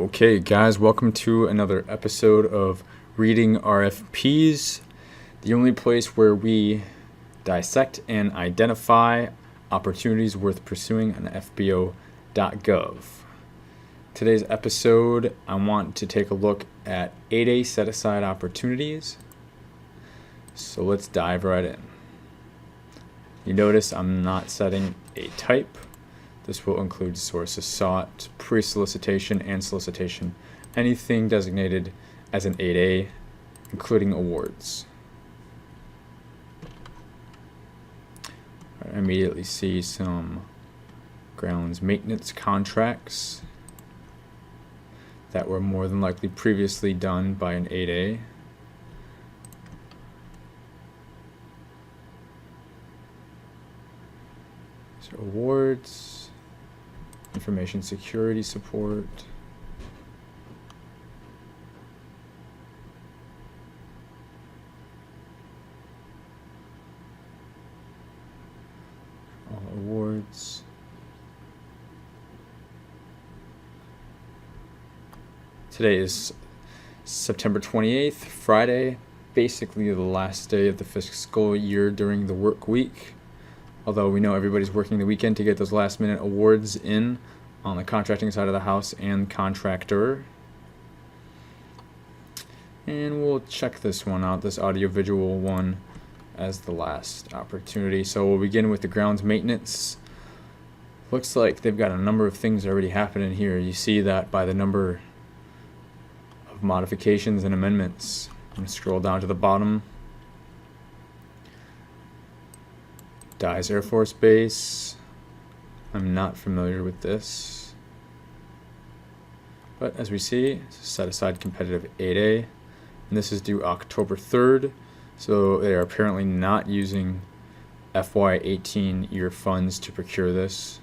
Okay, guys, welcome to another episode of Reading RFPs, the only place where we dissect and identify opportunities worth pursuing on FBO.gov. Today's episode, I want to take a look at 8A set-aside opportunities. So let's dive right in. You notice I'm not setting a type. This will include sources sought, pre-solicitation, and solicitation, anything designated as an 8A, including awards. I immediately see some grounds maintenance contracts that were more than likely previously done by an 8A. So awards. Information security support. All awards. Today is September 28th, Friday, basically the last day of the fiscal year during the work week. Although we know everybody's working the weekend to get those last minute awards in on the contracting side of the house and contractor. And we'll check this one out, this audiovisual one, as the last opportunity. So we'll begin with the grounds maintenance. Looks like they've got a number of things already happening here. You see that by the number of modifications and amendments. I'm going to scroll down to the bottom. Dyes Air Force Base. I'm not familiar with this. But as we see, it's a set-aside competitive 8A. And this is due October 3rd. So they are apparently not using FY18 year funds to procure this.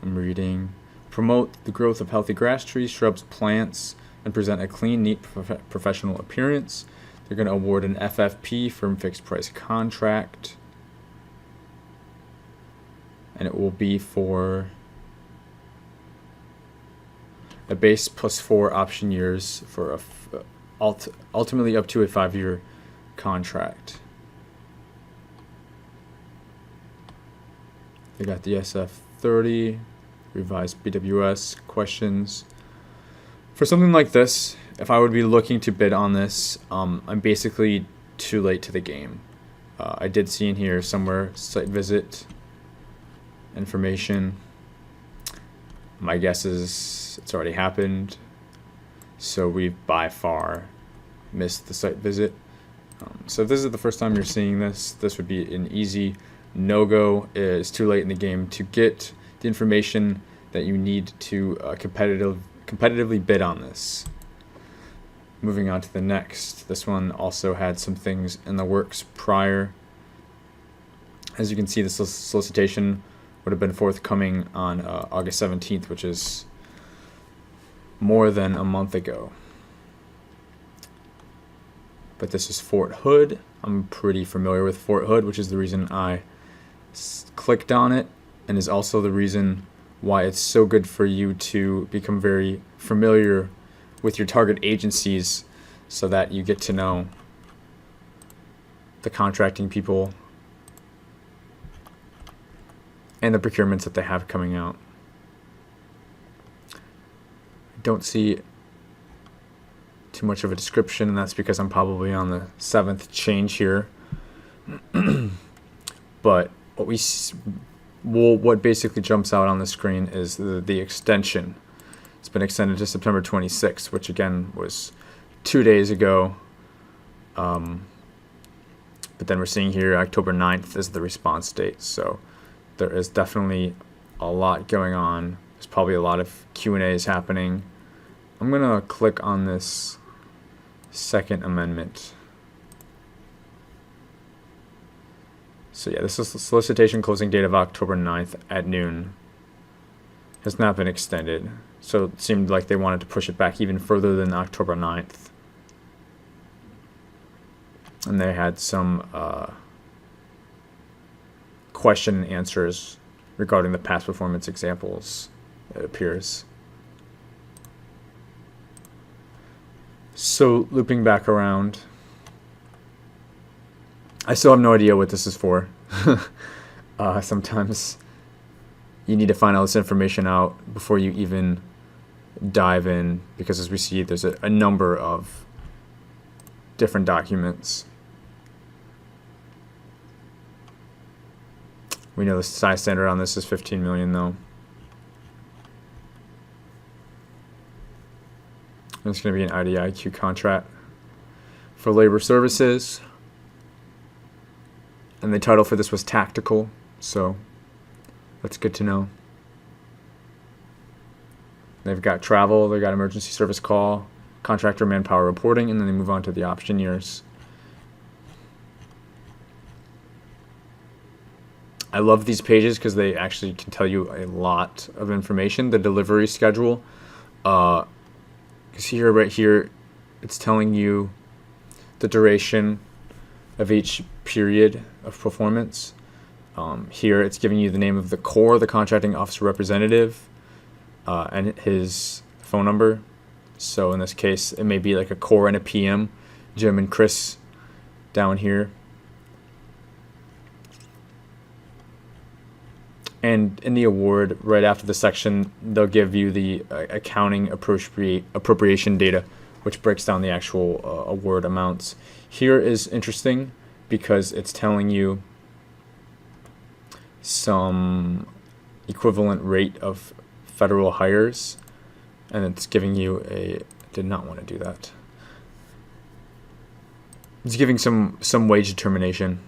I'm reading. Promote the growth of healthy grass, trees, shrubs, plants, and present a clean, neat, professional appearance. They're going to award an FFP, firm fixed price contract. And it will be for a base plus 4 option years for ultimately up to a 5-year contract. They got the SF30, revised BWS questions. For something like this, if I would be looking to bid on this, I'm basically too late to the game. I did see in here somewhere site visit information. My guess is it's already happened, so we've by far missed the site visit. So if this is the first time you're seeing this, this would be an easy no-go. It's too late in the game to get the information that you need to competitively bid on this. Moving on to the next. This one also had some things in the works prior. As you can see, the solicitation would have been forthcoming on August 17th, which is more than a month ago. But this is Fort Hood. I'm pretty familiar with Fort Hood, which is the reason I clicked on it, and is also the reason why it's so good for you to become very familiar with your target agencies so that you get to know the contracting people and the procurements that they have coming out. I don't see too much of a description, and that's because I'm probably on the 7th change here. But what basically jumps out on the screen is the extension. It's been extended to September 26th, which again was 2 days ago. But then we're seeing here October 9th is the response date. So there is definitely a lot going on. There's probably a lot of Q&As happening. I'm going to click on this second amendment. So yeah, this is the solicitation closing date of October 9th at noon. Has not been extended. So it seemed like they wanted to push it back even further than October 9th. And they had some question and answers regarding the past performance examples, it appears. So looping back around, I still have no idea what this is for. Sometimes you need to find all this information out before you even dive in, because as we see, there's a number of different documents. We know the size standard on this is 15 million though. It's going to be an IDIQ contract for labor services. And the title for this was tactical, so that's good to know. They've got travel, they've got emergency service call, contractor manpower reporting, and then they move on to the option years. I love these pages because they actually can tell you a lot of information. The delivery schedule, because here, right here, it's telling you the duration of each period of performance. Here, it's giving you the name of the core, the contracting officer representative, and his phone number. So in this case, it may be like a core and a PM, Jim and Chris down here. And in the award, right after the section, they'll give you the accounting appropriation data, which breaks down the actual award amounts. Here is interesting because it's telling you some equivalent rate of federal hires, and it's giving you did not want to do that. It's giving some wage determination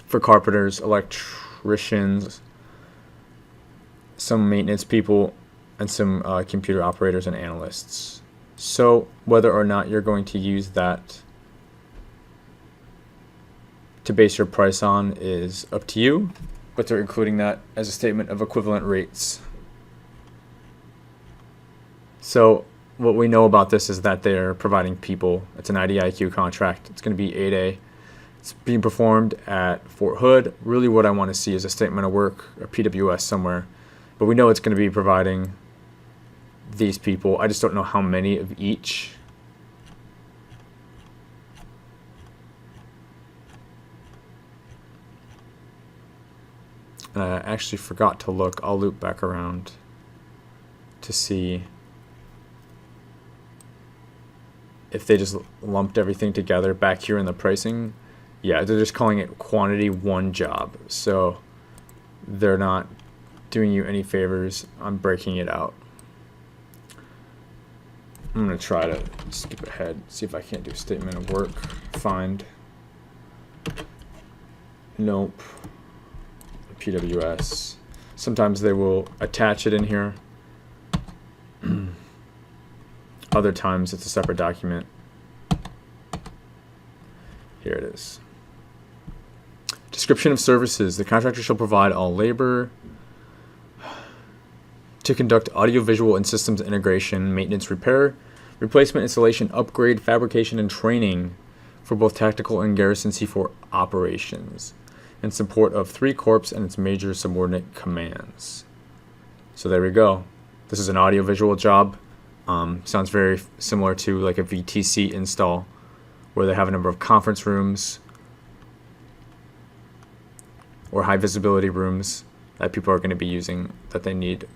for carpenters, electricians, some maintenance people, and some computer operators and analysts. So whether or not you're going to use that to base your price on is up to you, but they're including that as a statement of equivalent rates. So what we know about this is that they're providing people. It's an IDIQ contract. It's going to be 8A. It's being performed at Fort Hood. Really what I want to see is a statement of work, a PWS somewhere. But we know it's going to be providing these people. I just don't know how many of each. And I actually forgot to look. I'll loop back around to see if they just lumped everything together back here in the pricing. Yeah, they're just calling it quantity one job. So they're not doing you any favors on breaking it out. I'm going to try to skip ahead, see if I can't do statement of work. Find. Nope. PWS. Sometimes they will attach it in here. Other times it's a separate document. Here it is. Description of services. The contractor shall provide all labor to conduct audiovisual and systems integration, maintenance, repair, replacement, installation, upgrade, fabrication, and training for both tactical and garrison C4 operations in support of 3 Corps and its major subordinate commands. So there we go. This is an audiovisual job. Sounds very similar to like a VTC install where they have a number of conference rooms or high visibility rooms that people are going to be using that they need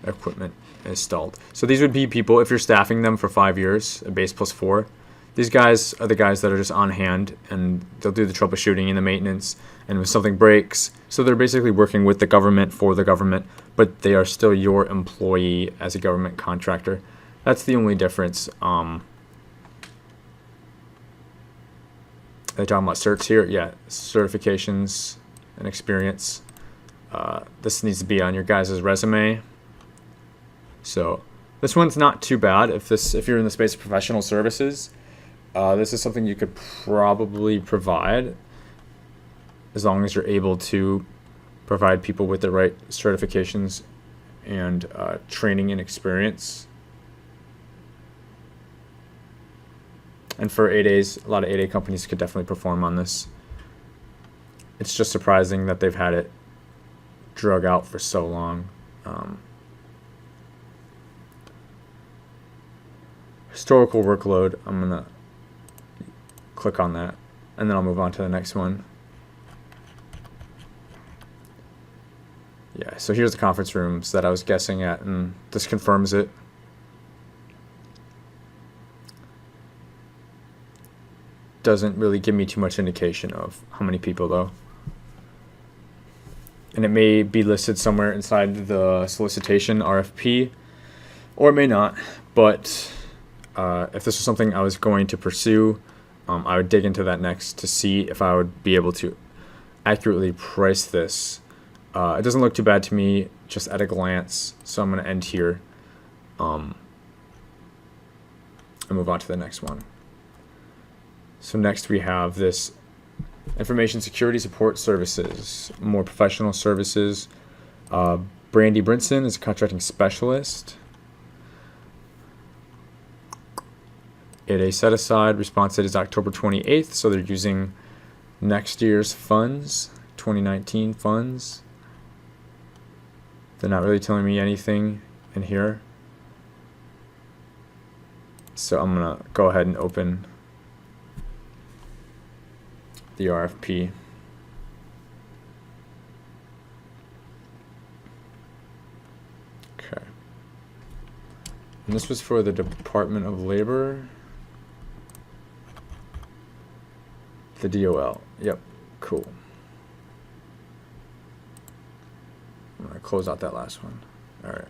equipment installed. So these would be people, if you're staffing them for 5 years, a base plus 4, these guys are the guys that are just on hand and they'll do the troubleshooting and the maintenance, and if something breaks, so they're basically working with the government for the government, but they are still your employee as a government contractor. That's the only difference. They're talking about certs here. Yeah, certifications and experience. This needs to be on your guys' resume. So this one's not too bad. If you're in the space of professional services, this is something you could probably provide as long as you're able to provide people with the right certifications and training and experience. And for 8As, a lot of 8A companies could definitely perform on this. It's just surprising that they've had it drug out for so long. Historical workload, I'm gonna click on that, and then I'll move on to the next one. Yeah, so here's the conference rooms that I was guessing at, and this confirms it. Doesn't really give me too much indication of how many people though. And it may be listed somewhere inside the solicitation RFP, or it may not. But if this was something I was going to pursue, I would dig into that next to see if I would be able to accurately price this. It doesn't look too bad to me just at a glance, so I'm going to end here and move on to the next one. So next we have this information security support services, more professional services. Brandy Brinson is a contracting specialist. It a set aside response date is October 28th, so they're using next year's funds, 2019 funds. They're not really telling me anything in here. So I'm gonna go ahead and open the RFP. Okay. And this was for the Department of Labor. The DOL. Yep. Cool. I'm going to close out that last one. All right.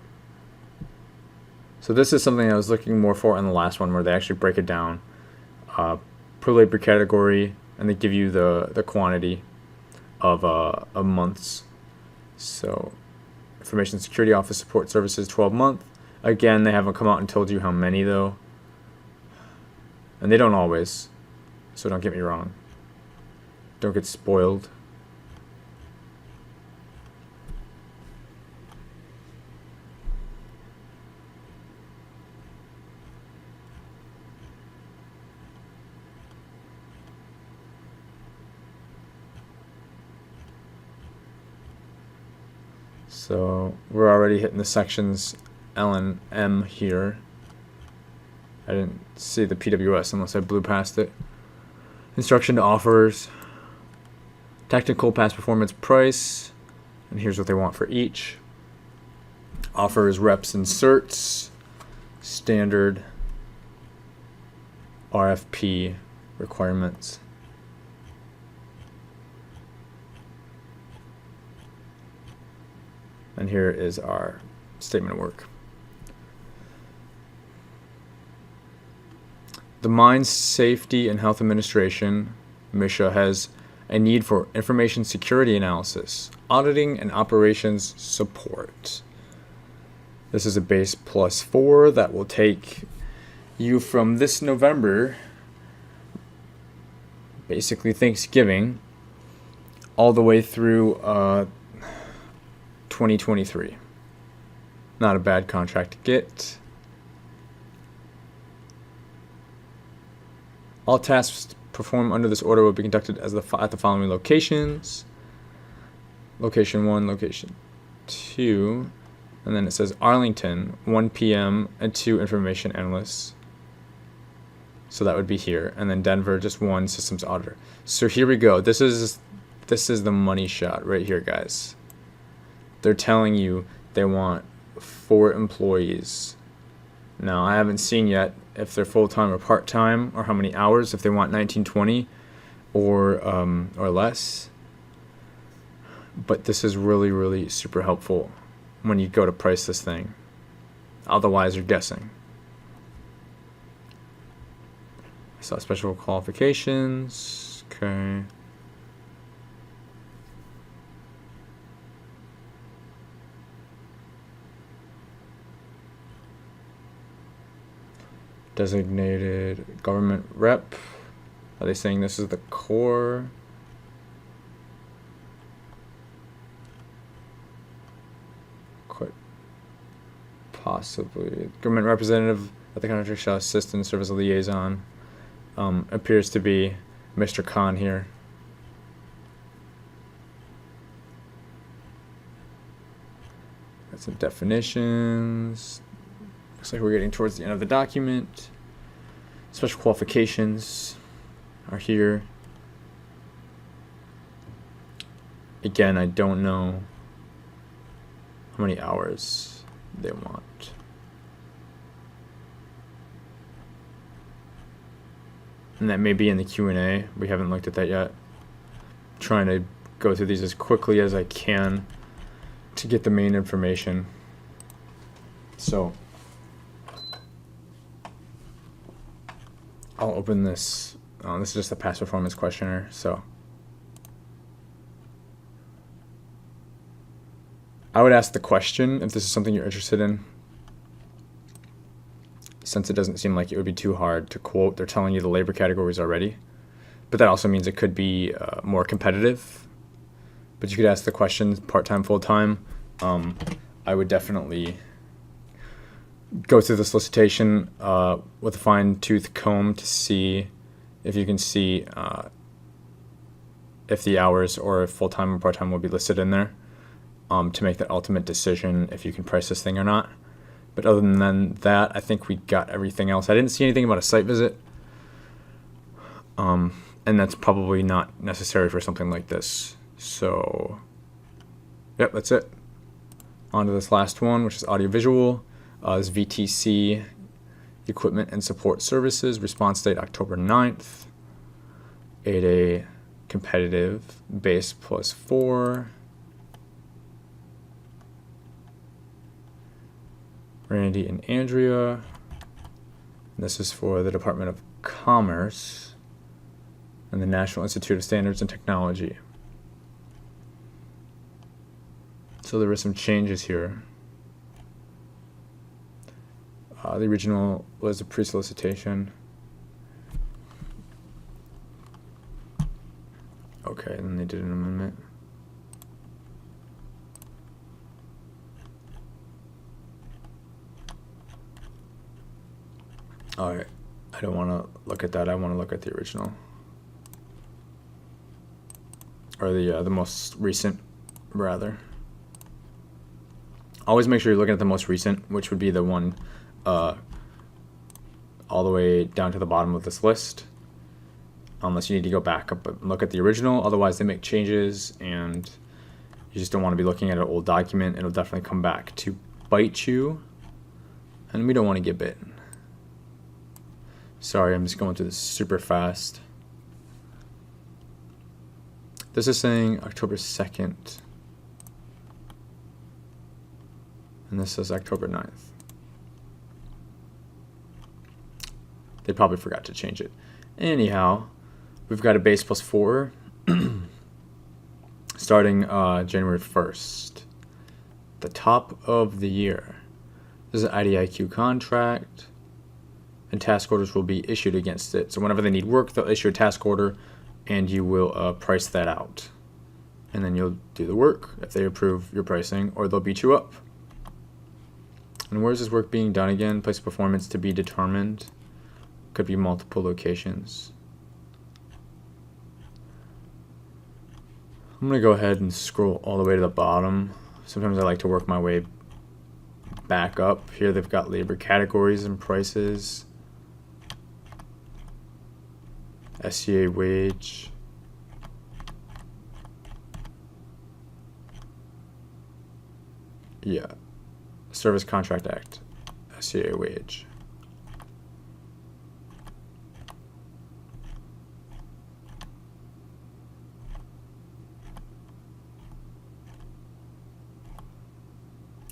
So this is something I was looking more for in the last one, where they actually break it down per labor category, and they give you the quantity of months. So Information Security Office Support Services, 12 month. Again, they haven't come out and told you how many though. And they don't always. So don't get me wrong. Don't get spoiled. So we're already hitting the sections L and M here. I didn't see the PWS unless I blew past it. Instruction to offers. Technical past performance price. And here's what they want for each. Offers, reps, and certs. Standard RFP requirements. And here is our statement of work. The Mines Safety and Health Administration, MSHA, has a need for information security analysis, auditing, and operations support. This is a base +4 that will take you from this November, basically Thanksgiving, all the way through 2023. Not a bad contract to get. All tasks performed under this order will be conducted as at the following locations. Location 1, location 2, and then it says Arlington, 1 p.m. and 2 information analysts. So that would be here, and then Denver, just 1 systems auditor. So here we go. This is the money shot right here, guys. They're telling you they want 4 employees. Now, I haven't seen yet if they're full-time or part-time, or how many hours, if they want 1920 or less. But this is really, really super helpful when you go to price this thing. Otherwise, you're guessing. I saw special qualifications. Okay. Designated government rep. Are they saying this is the core? Quite possibly. Government representative at the contract shall assist and serve as a liaison. Appears to be Mr. Khan here. Got some definitions. Looks like we're getting towards the end of the document. Special qualifications are here. Again, I don't know how many hours they want. And that may be in the Q&A. We haven't looked at that yet. I'm trying to go through these as quickly as I can to get the main information. So I'll open this. This is just a past performance questionnaire. So I would ask the question if this is something you're interested in, since it doesn't seem like it would be too hard to quote. They're telling you the labor categories already, but that also means it could be more competitive. But you could ask the question, part-time, full-time. I would definitely go through the solicitation with a fine-tooth comb to see if you can see if the hours or if full-time or part-time will be listed in there, to make that ultimate decision if you can price this thing or not. But other than that, I think we got everything else. I didn't see anything about a site visit, and that's probably not necessary for something like this. So, yep, that's it. On to this last one, which is audiovisual. This VTC, equipment and support services, response date October 9th. 8A competitive, base +4. Randy and Andrea. This is for the Department of Commerce and the National Institute of Standards and Technology. So there were some changes here. The original was a pre-solicitation. Okay, and then they did an amendment. All right, I don't want to look at that. I want to look at the original, or the most recent, rather. Always make sure you're looking at the most recent, which would be the one all the way down to the bottom of this list, unless you need to go back up and look at the original. Otherwise, they make changes, and you just don't want to be looking at an old document. It'll definitely come back to bite you, and we don't want to get bitten. Sorry, I'm just going through this super fast. This is saying October 2nd. And this says October 9th. They probably forgot to change it. Anyhow, we've got a base +4 starting January 1st. The top of the year. This is an IDIQ contract, and task orders will be issued against it. So whenever they need work, they'll issue a task order, and you will price that out. And then you'll do the work if they approve your pricing, or they'll beat you up. And where is this work being done again? Place of performance to be determined. Could be multiple locations. I'm going to go ahead and scroll all the way to the bottom. Sometimes I like to work my way back up. Here they've got labor categories and prices. SCA wage. Yeah. Service Contract Act. SCA wage.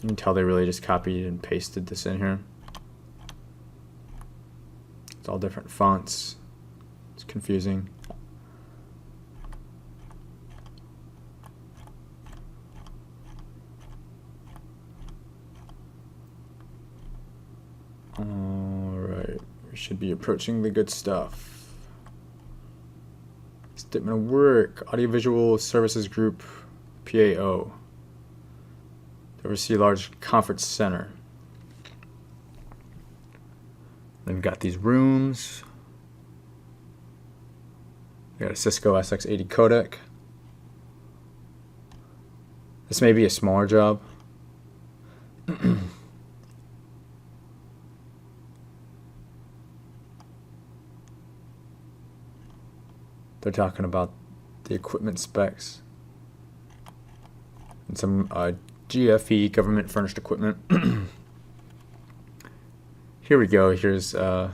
You can tell they really just copied and pasted this in here. It's all different fonts. It's confusing. Alright, we should be approaching the good stuff. Statement of work, Audiovisual Services Group, PAO. Oversee large conference center. Then we've got these rooms. We got a Cisco SX80 codec. This may be a smaller job. They're talking about the equipment specs and some GFE, government furnished equipment. Here we go. Here's a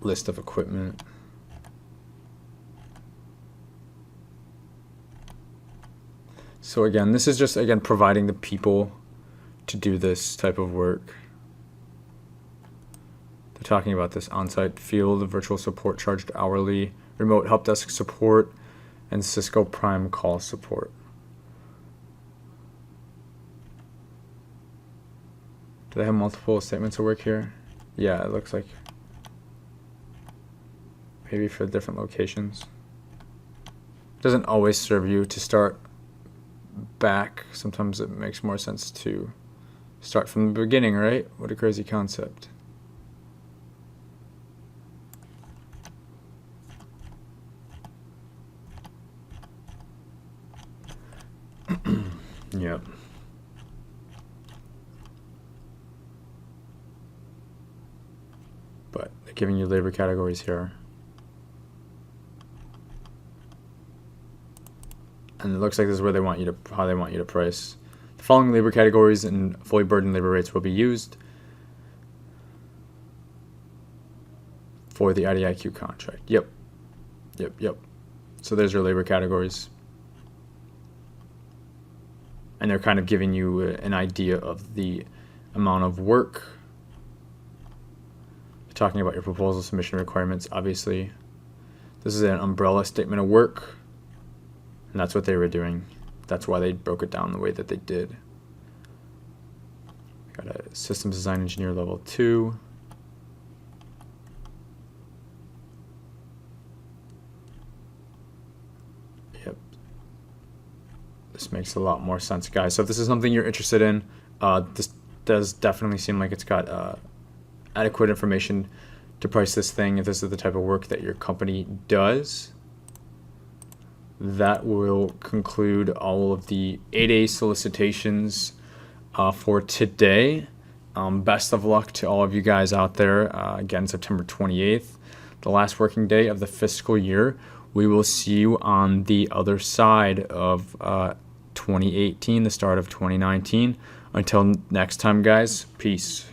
list of equipment. So again, this is just, again, providing the people to do this type of work. They're talking about this on-site field, virtual support charged hourly, remote help desk support, and Cisco Prime call support. Do they have multiple statements of work here? Yeah, it looks like maybe for different locations. Doesn't always serve you to start back. Sometimes it makes more sense to start from the beginning, right? What a crazy concept. Yep. But they're giving you labor categories here. And it looks like this is where they want you to, how they want you to price. The following labor categories and fully burdened labor rates will be used for the IDIQ contract. Yep. So there's your labor categories. And they're kind of giving you an idea of the amount of work. They're talking about your proposal submission requirements, obviously. This is an umbrella statement of work. And that's what they were doing. That's why they broke it down the way that they did. Got a systems design engineer level 2. Yep. This makes a lot more sense, guys. So if this is something you're interested in, this does definitely seem like it's got adequate information to price this thing. If this is the type of work that your company does. That will conclude all of the 8A solicitations for today. Best of luck to all of you guys out there. Again, September 28th, the last working day of the fiscal year. We will see you on the other side of 2018, the start of 2019. Until next time, guys, peace.